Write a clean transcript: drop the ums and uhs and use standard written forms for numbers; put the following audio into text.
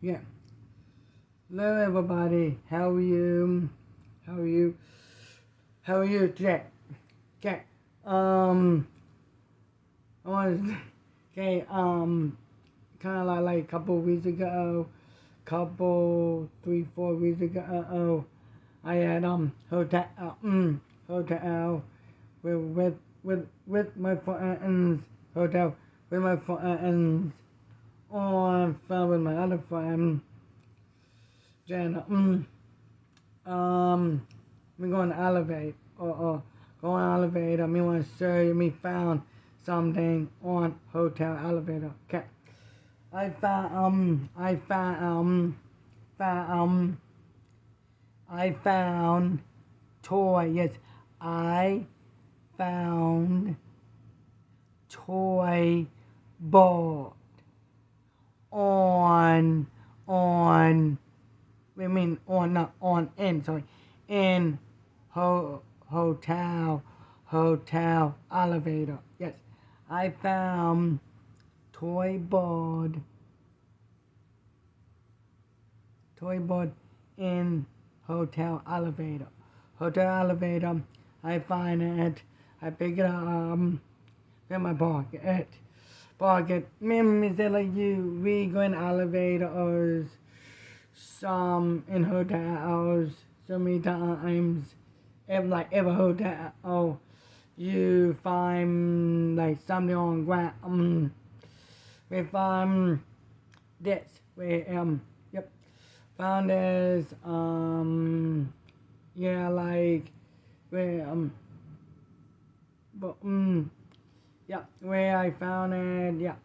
Yeah. Hello, everybody. How are you? How are you? How are you today? Okay. I was okay. Kind of like a couple weeks ago, 3-4 weeks ago, I had hotel with my friends, hotel with my friends, on phone with my other friend. Then we go on the elevator or go on elevator. Me want to show you. Me found something on hotel elevator. Okay. I found toy. Yes, I found toy board on on. I mean on not on in sorry in hotel elevator. Yes, I found toy board in hotel elevator. Hotel elevator. I find it. I pick it up. In my pocket. Me say like you. We go in elevators. Some in hotels. So many times. Every hotel. You find like something on ground. We find this. Yep. Found this. Yeah, like where but yeah, where I found it. Yeah,